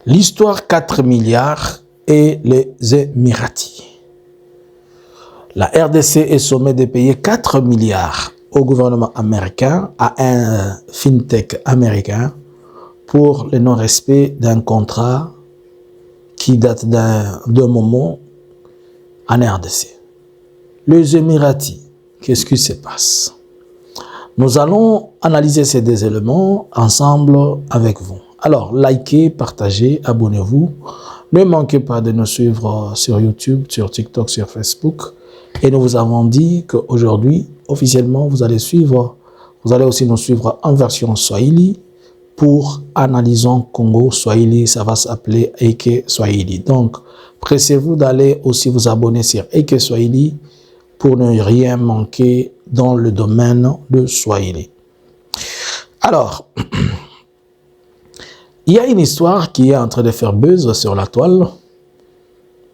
L'histoire 4 milliards et les Émiratis. La RDC est sommée de payer 4 milliards au gouvernement américain, à un fintech américain, pour le non-respect d'un contrat qui date d'un moment en RDC. Les Émiratis, qu'est-ce qui se passe? Nous allons analyser ces deux éléments ensemble avec vous. Alors, likez, partagez, abonnez-vous. Ne manquez pas de nous suivre sur YouTube, sur TikTok, sur Facebook. Et nous vous avons dit qu'aujourd'hui, officiellement, vous allez aussi nous suivre en version Swahili pour Analysons Congo Swahili. Ça va s'appeler Eke Swahili. Donc, pressez-vous d'aller aussi vous abonner sur Eke Swahili pour ne rien manquer dans le domaine de Swahili. Alors, il y a une histoire qui est en train de faire buzz sur la toile.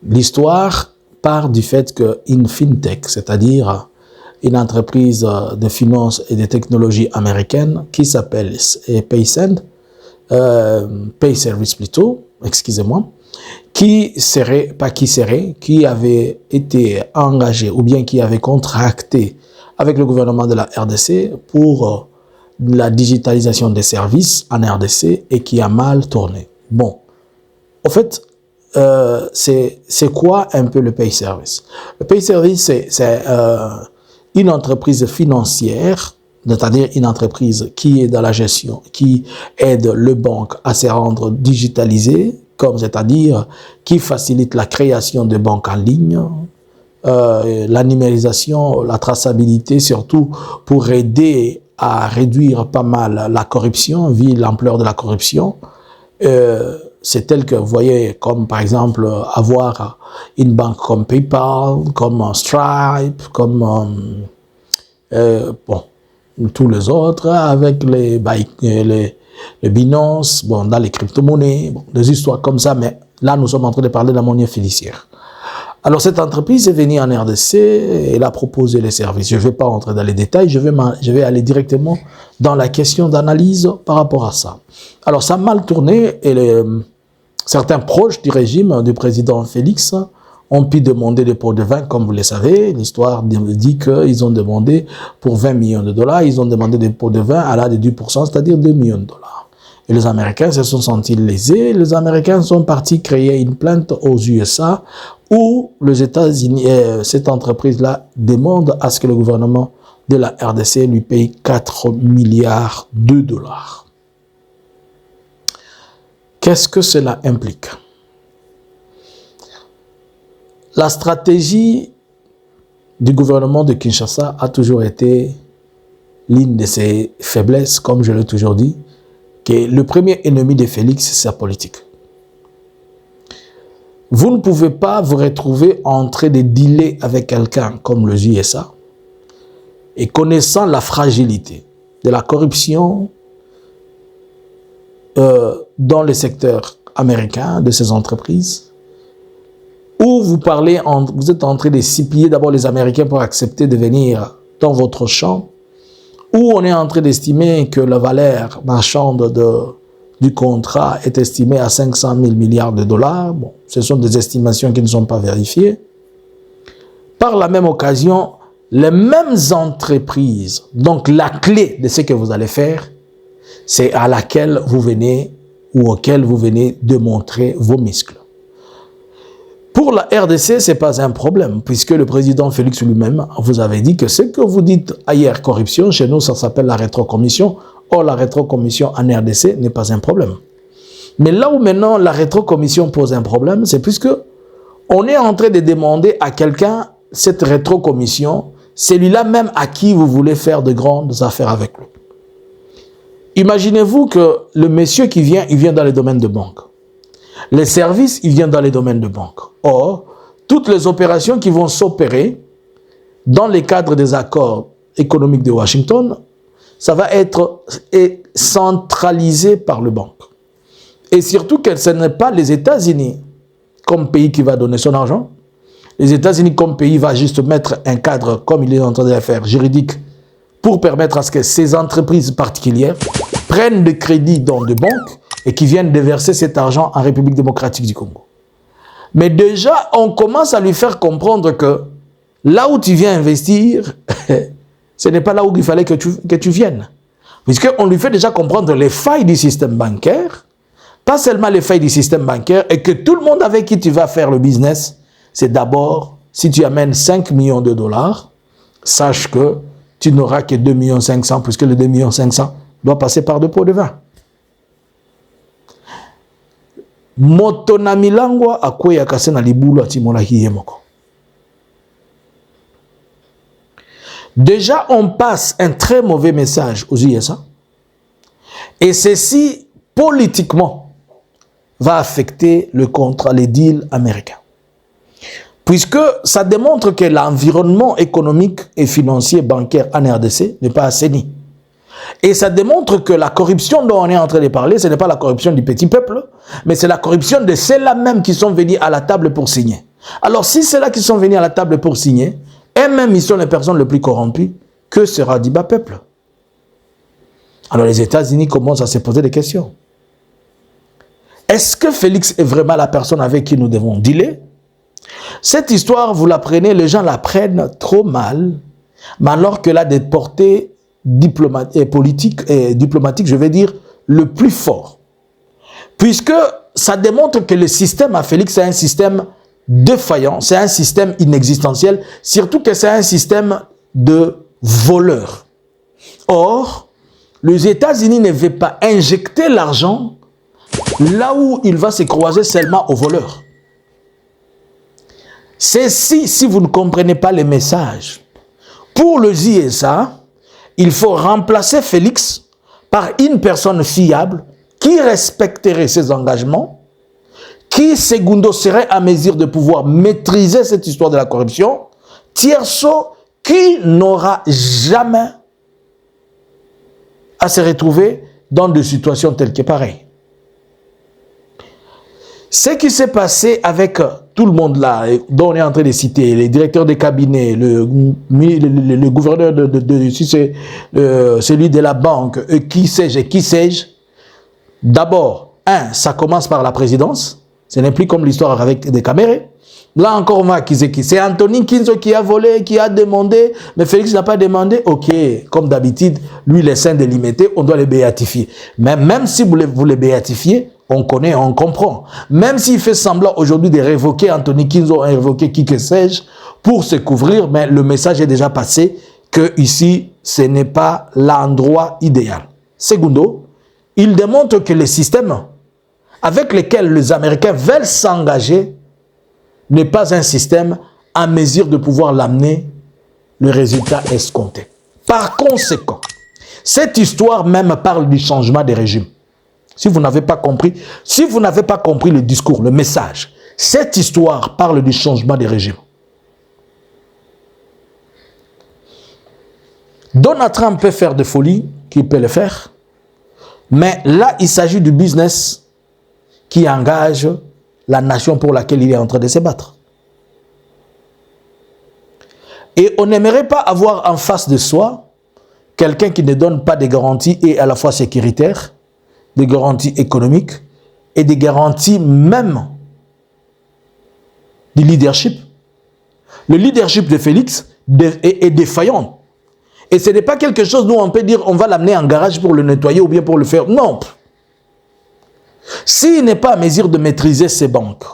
L'histoire part du fait qu'une fintech, c'est-à-dire une entreprise de finances et de technologies américaine qui s'appelle PaySend, PayService plutôt, excusez-moi, qui avait été engagé ou bien qui avait contracté avec le gouvernement de la RDC pour la digitalisation des services en RDC et qui a mal tourné. Bon, en fait, c'est quoi un peu le PayService? Le PayService, c'est une entreprise financière, c'est-à-dire une entreprise qui est dans la gestion, qui aide les banques à se rendre digitalisées, comme c'est-à-dire qui facilite la création de banques en ligne, la numérisation, la traçabilité, surtout pour aider à réduire pas mal la corruption, vu l'ampleur de la corruption. C'est tel que vous voyez, comme par exemple avoir une banque comme PayPal, comme Stripe, comme tous les autres, avec les Binance, dans les crypto-monnaies, des histoires comme ça, mais là nous sommes en train de parler de la monnaie fiduciaire. Alors cette entreprise est venue en RDC, elle a proposé les services. Je ne vais pas rentrer dans les détails, je vais aller directement dans la question d'analyse par rapport à ça. Alors ça a mal tourné et certains proches du régime du président Félix ont pu demander des pots de vin, comme vous le savez. L'histoire dit qu'ils ont demandé pour 20 millions de dollars, ils ont demandé des pots de vin à l'âge de 10%, c'est-à-dire 2 millions de dollars. Et les Américains se sont sentis lésés. Les Américains sont partis créer une plainte aux USA où les États-Unis, cette entreprise-là, demande à ce que le gouvernement de la RDC lui paye 4 milliards de dollars. Qu'est-ce que cela implique? La stratégie du gouvernement de Kinshasa a toujours été l'une de ses faiblesses, comme je l'ai toujours dit, que le premier ennemi de Félix, c'est sa politique. Vous ne pouvez pas vous retrouver en train de dealer avec quelqu'un comme les USA et connaissant la fragilité de la corruption dans le secteur américain de ces entreprises, où vous êtes en train de supplier d'abord les Américains pour accepter de venir dans votre champ, où on est en train d'estimer que la valeur marchande du contrat est estimée à 500 000 milliards de dollars. Bon, ce sont des estimations qui ne sont pas vérifiées. Par la même occasion, les mêmes entreprises, donc la clé de ce que vous allez faire, c'est à laquelle vous venez ou auquel vous venez de montrer vos muscles. Pour la RDC, ce n'est pas un problème, puisque le président Félix lui-même vous avait dit que ce que vous dites ailleurs corruption, chez nous, ça s'appelle la rétrocommission. Or, la rétrocommission en RDC n'est pas un problème. Mais là où maintenant la rétrocommission pose un problème, c'est puisque on est en train de demander à quelqu'un cette rétrocommission, celui-là même à qui vous voulez faire de grandes affaires avec lui. Imaginez-vous que le monsieur qui vient, il vient dans les domaines de banque. Les services, il vient dans les domaines de banque. Or, toutes les opérations qui vont s'opérer dans les cadres des accords économiques de Washington, ça va être centralisé par le banque. Et surtout que ce n'est pas les États-Unis comme pays qui va donner son argent. Les États-Unis comme pays va juste mettre un cadre, comme il est en train de le faire, juridique, pour permettre à ce que ces entreprises particulières prennent des crédits dans des banques et qui viennent déverser cet argent en République démocratique du Congo. Mais déjà, on commence à lui faire comprendre que là où tu viens investir, ce n'est pas là où il fallait que tu viennes. Puisqu'on lui fait déjà comprendre les failles du système bancaire, pas seulement les failles du système bancaire, et que tout le monde avec qui tu vas faire le business, c'est d'abord, si tu amènes 5 millions de dollars, sache que tu n'auras que 2 500 000, puisque le 2 500 000 doit passer par 2 pots de vin. Moto na milangwa akwe yakase na libulu atimola hiyemoko. Déjà, on passe un très mauvais message aux USA. Et ceci, politiquement, va affecter le contrat, les deals américains. Puisque ça démontre que l'environnement économique et financier bancaire en RDC n'est pas assaini. Et ça démontre que la corruption dont on est en train de parler, ce n'est pas la corruption du petit peuple, mais c'est la corruption de ceux-là même qui sont venus à la table pour signer. Alors si ceux-là qui sont venus à la table pour signer, eux-mêmes ils sont les personnes les plus corrompues, que sera du bas peuple? Alors les États-Unis commencent à se poser des questions. Est-ce que Félix est vraiment la personne avec qui nous devons dealer? Cette histoire, vous la prenez, les gens la prennent trop mal, mais alors qu'elle a des portées politiques et diplomatiques, je vais dire, le plus fort. Puisque ça démontre que le système à Félix est un système défaillant, c'est un système inexistentiel, surtout que c'est un système de voleurs. Or, les États-Unis ne veulent pas injecter l'argent là où il va se croiser seulement aux voleurs. C'est si vous ne comprenez pas les messages. Pour le USA, il faut remplacer Félix par une personne fiable qui respecterait ses engagements, qui, secondo, serait à mesure de pouvoir maîtriser cette histoire de la corruption, tierso, qui n'aura jamais à se retrouver dans des situations telles que pareilles. Ce qui s'est passé avec tout le monde là, dont on est en train de citer, les directeurs des cabinets, le gouverneur celui de la banque, qui sais-je, d'abord, ça commence par la présidence, ce n'est plus comme l'histoire avec des caméras. Là encore, on va accuser qui? C'est Anthony Kinzo qui a volé, qui a demandé, mais Félix n'a pas demandé. Ok, comme d'habitude, lui, les saints délimités, on doit les béatifier. Mais même si vous les béatifiez, on connaît, on comprend. Même s'il fait semblant aujourd'hui de révoquer Anthony Kinzo, révoquer qui que sais-je, pour se couvrir, mais le message est déjà passé que ici, ce n'est pas l'endroit idéal. Secondo, il démontre que le système avec lequel les Américains veulent s'engager n'est pas un système à mesure de pouvoir l'amener le résultat escompté. Par conséquent, cette histoire même parle du changement des régimes. Si vous n'avez pas compris, le discours, le message, cette histoire parle du changement des régimes. Donald Trump peut faire des folies, qu'il peut le faire, mais là, il s'agit du business qui engage la nation pour laquelle il est en train de se battre. Et on n'aimerait pas avoir en face de soi quelqu'un qui ne donne pas des garanties et à la fois sécuritaires, des garanties économiques et des garanties même du leadership. Le leadership de Félix est défaillant. Et ce n'est pas quelque chose dont on peut dire on va l'amener en garage pour le nettoyer ou bien pour le faire. Non. S'il n'est pas à mesure de maîtriser ses banques,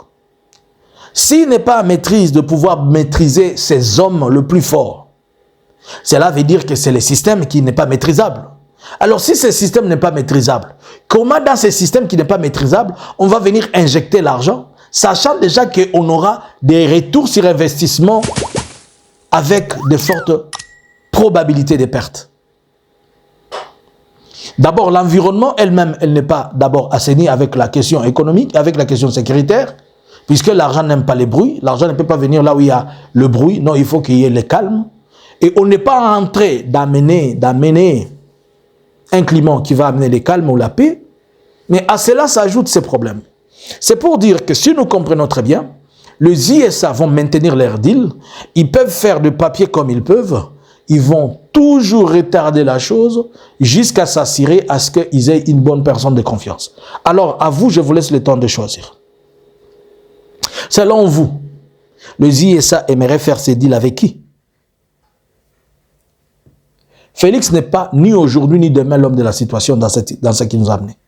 s'il n'est pas à maîtrise de pouvoir maîtriser ses hommes le plus fort, cela veut dire que c'est le système qui n'est pas maîtrisable. Alors si ce système n'est pas maîtrisable, comment dans ce système qui n'est pas maîtrisable, on va venir injecter l'argent, sachant déjà qu'on aura des retours sur investissement avec de fortes probabilités de pertes. D'abord, l'environnement elle-même, elle n'est pas d'abord assainie avec la question économique, avec la question sécuritaire, puisque l'argent n'aime pas les bruits. L'argent ne peut pas venir là où il y a le bruit. Non, il faut qu'il y ait le calme. Et on n'est pas en train d'amener un climat qui va amener le calme ou la paix. Mais à cela s'ajoutent ces problèmes. C'est pour dire que si nous comprenons très bien, les USA vont maintenir leur deal. Ils peuvent faire du papier comme ils peuvent. ils vont toujours retarder la chose jusqu'à s'assurer à ce qu'ils aient une bonne personne de confiance. Alors, à vous, je vous laisse le temps de choisir. Selon vous, le JSA aimerait faire ses deals avec qui? Félix n'est pas ni aujourd'hui ni demain l'homme de la situation dans ce qui nous a amené.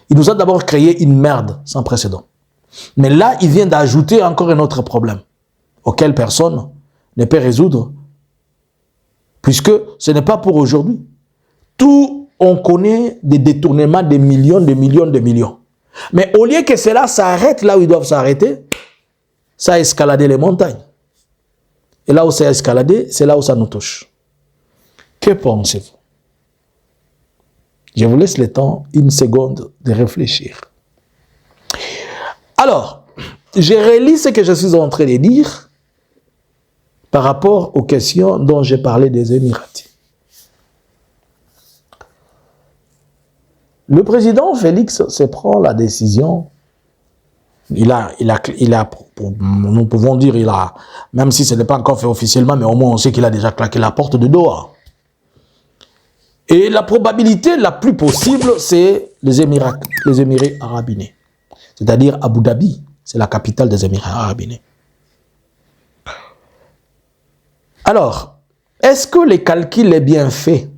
Il nous a d'abord créé une merde sans précédent. Mais là, il vient d'ajouter encore un autre problème auquel personne ne peut résoudre, puisque ce n'est pas pour aujourd'hui. Tout, on connaît des détournements de millions, de millions, de millions. Mais au lieu que cela s'arrête là où ils doivent s'arrêter, ça a escaladé les montagnes. Et là où ça a escaladé, c'est là où ça nous touche. Que pensez-vous? Je vous laisse le temps, une seconde, de réfléchir. Alors, je relis ce que je suis en train de dire par rapport aux questions dont j'ai parlé des Émiratis. Le président Félix se prend la décision. Nous pouvons dire, même si ce n'est pas encore fait officiellement, mais au moins on sait qu'il a déjà claqué la porte de Doha. Et la probabilité la plus possible, c'est les Émirats Arabes Unis. C'est-à-dire Abu Dhabi, c'est la capitale des Émirats Arabes Unis. Alors, est-ce que le calcul est bien fait?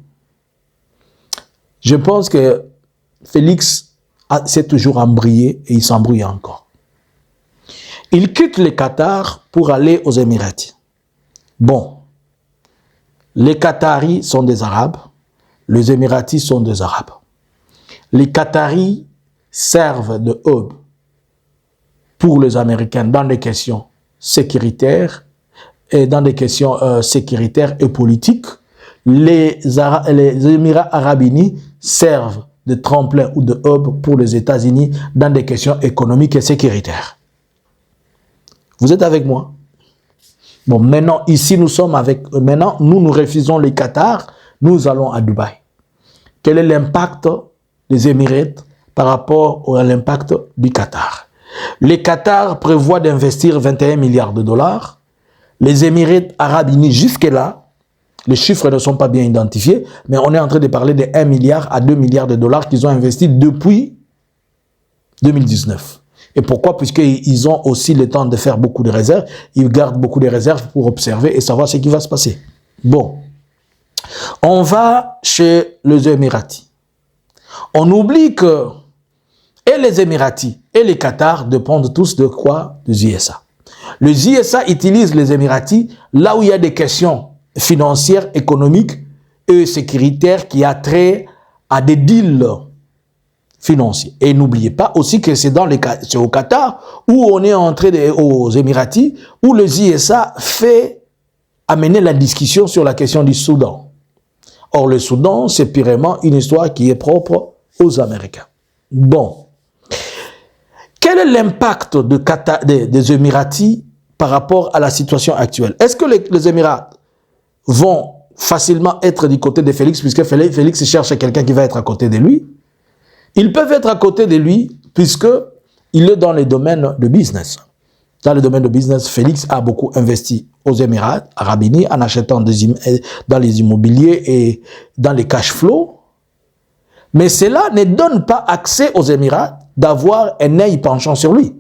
Je pense que Félix s'est toujours embrouillé et il s'embrouille encore. Il quitte le Qatar pour aller aux Émiratis. Bon, les Qataris sont des Arabes, les Émiratis sont des Arabes. Les Qataris servent de hub pour les Américains dans des questions sécuritaires et dans des questions sécuritaires et politiques. Les Émirats Arabes Unis servent de tremplin ou de hub pour les États-Unis dans des questions économiques et sécuritaires. Vous êtes avec moi? Bon, maintenant, ici, nous sommes avec... Maintenant, nous refusons les Qatar, nous allons à Dubaï. Quel est l'impact des Émirats par rapport à l'impact du Qatar? Les Qatar prévoient d'investir 21 milliards de dollars. Les Émirats Arabes Unis, jusque-là, les chiffres ne sont pas bien identifiés, mais on est en train de parler de 1 milliard à 2 milliards de dollars qu'ils ont investis depuis 2019. Et pourquoi? Puisqu'ils ont aussi le temps de faire beaucoup de réserves. Ils gardent beaucoup de réserves pour observer et savoir ce qui va se passer. Bon. On va chez les Émiratis. On oublie que et les Émiratis et les Qatar dépendent tous de quoi? Des USA. Les USA utilisent les Émiratis là où il y a des questions financières, économiques et sécuritaires qui a trait à des deals financiers. Et n'oubliez pas aussi que c'est au Qatar où on est entré aux Émiratis, où les USA fait amener la discussion sur la question du Soudan. Or, le Soudan, c'est purement une histoire qui est propre aux Américains. Bon. Quel est l'impact des Émiratis par rapport à la situation actuelle? Est-ce que les Émirats vont facilement être du côté de Félix, puisque Félix cherche quelqu'un qui va être à côté de lui? Ils peuvent être à côté de lui, puisqu'il est dans les domaines de business. Dans le domaine de business, Félix a beaucoup investi aux Émirats Arabes Unis en achetant dans les immobiliers et dans les cash flows. Mais cela ne donne pas accès aux Émirats d'avoir un œil penchant sur lui.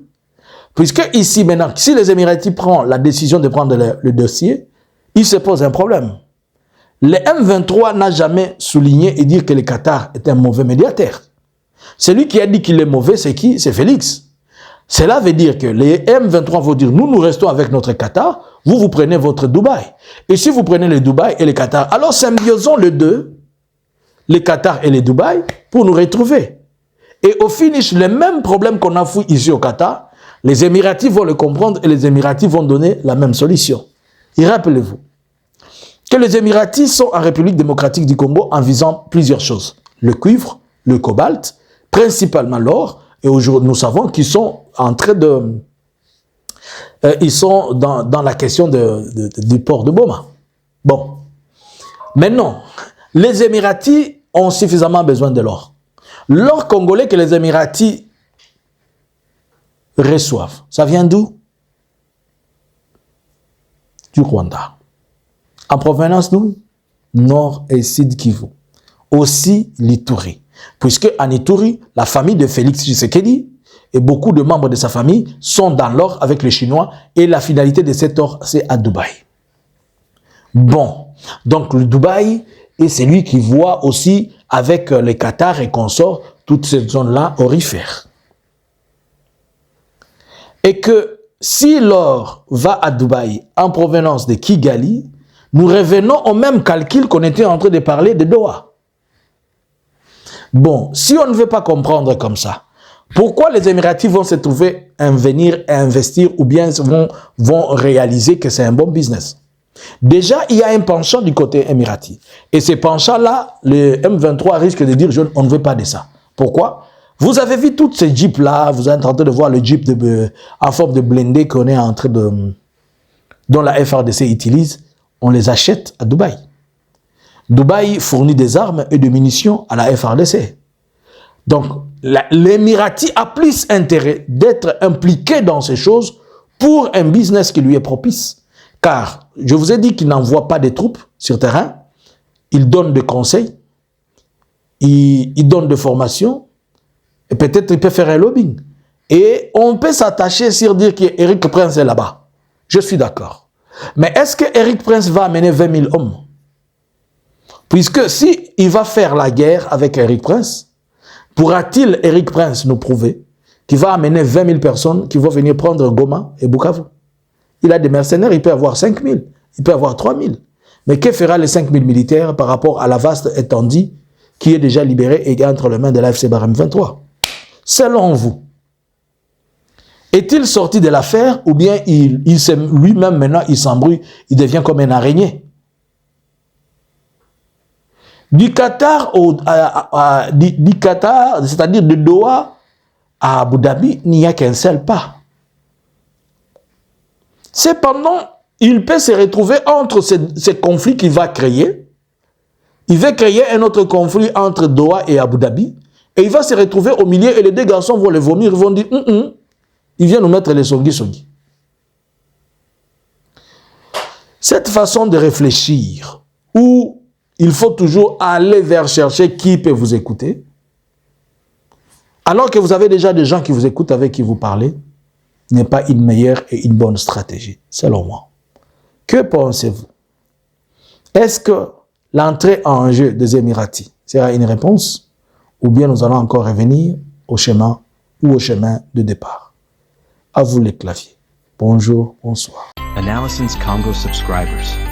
Puisque ici, maintenant, si les Émiratis prennent la décision de prendre le dossier, il se pose un problème. Le M23 n'a jamais souligné et dit que le Qatar est un mauvais médiateur. Celui qui a dit qu'il est mauvais, c'est qui? C'est Félix. Cela veut dire que les M23 vont dire, nous restons avec notre Qatar, vous prenez votre Dubaï. Et si vous prenez le Dubaï et le Qatar, alors symbiosons les deux, le Qatar et le Dubaï, pour nous retrouver. Et au finish, le même problème qu'on a fouillé ici au Qatar, les Émiratis vont le comprendre et les Émiratis vont donner la même solution. Et rappelez-vous que les Émiratis sont en République démocratique du Congo en visant plusieurs choses. Le cuivre, le cobalt, principalement l'or, et aujourd'hui nous savons qu'ils sont en train de... ils sont dans la question du port de Boma. Bon. Maintenant, les Émiratis ont suffisamment besoin de l'or. L'or congolais que les Émiratis reçoivent, ça vient d'où? Du Rwanda. En provenance d'où? Nord et Sud Kivu. Aussi l'Ituri. Puisque en Ituri, la famille de Félix Tshisekedi et beaucoup de membres de sa famille sont dans l'or avec les Chinois et la finalité de cet or, c'est à Dubaï. Bon, donc le Dubaï est celui qui voit aussi avec les Qatar et consorts toute cette zone-là orifère. Et que si l'or va à Dubaï en provenance de Kigali, nous revenons au même calcul qu'on était en train de parler de Doha. Bon, si on ne veut pas comprendre comme ça, pourquoi les Émiratis vont se trouver à venir et investir ou bien vont réaliser que c'est un bon business? Déjà, il y a un penchant du côté émirati. Et ce penchant-là, le M23 risque de dire on ne veut pas de ça. Pourquoi? Vous avez vu toutes ces jeeps-là, vous êtes en train de voir le jeep en forme de blindé qu'on est en train de... dont la FARDC utilise, on les achète à Dubaï. Dubaï fournit des armes et des munitions à la FARDC. Donc, l'Émirati a plus intérêt d'être impliqué dans ces choses pour un business qui lui est propice. Car, je vous ai dit qu'il n'envoie pas des troupes sur terrain, il donne des conseils, il donne des formations, et peut-être il peut faire un lobbying. Et on peut s'attacher sur dire qu'Éric Prince est là-bas. Je suis d'accord. Mais est-ce qu'Éric Prince va amener 20 000 hommes? Puisque si il va faire la guerre avec Éric Prince, pourra-t-il, Éric Prince, nous prouver qu'il va amener 20 000 personnes qui vont venir prendre Goma et Bukavu? Il a des mercenaires, il peut avoir 5 000, il peut avoir 3 000. Mais que fera les 5 000 militaires par rapport à la vaste étendue qui est déjà libérée et entre les mains de l'AFC Barham 23? Selon vous, est-il sorti de l'affaire ou bien lui-même maintenant il s'embrouille, il devient comme un araignée? Du Qatar, c'est-à-dire de Doha à Abu Dhabi, il n'y a qu'un seul pas. Cependant, il peut se retrouver entre ces conflits qu'il va créer. Il va créer un autre conflit entre Doha et Abu Dhabi. Et il va se retrouver au milieu et les deux garçons vont le vomir. Ils vont dire, il vient nous mettre les songi. Cette façon de réfléchir, où il faut toujours aller vers chercher qui peut vous écouter, alors que vous avez déjà des gens qui vous écoutent, avec qui vous parlez, n'est pas une meilleure et une bonne stratégie, selon moi. Que pensez-vous? Est-ce que l'entrée en jeu des Émiratis sera une réponse, ou bien nous allons encore revenir au schéma ou au chemin de départ? À vous les claviers. Bonjour, bonsoir. Analysins Congo subscribers.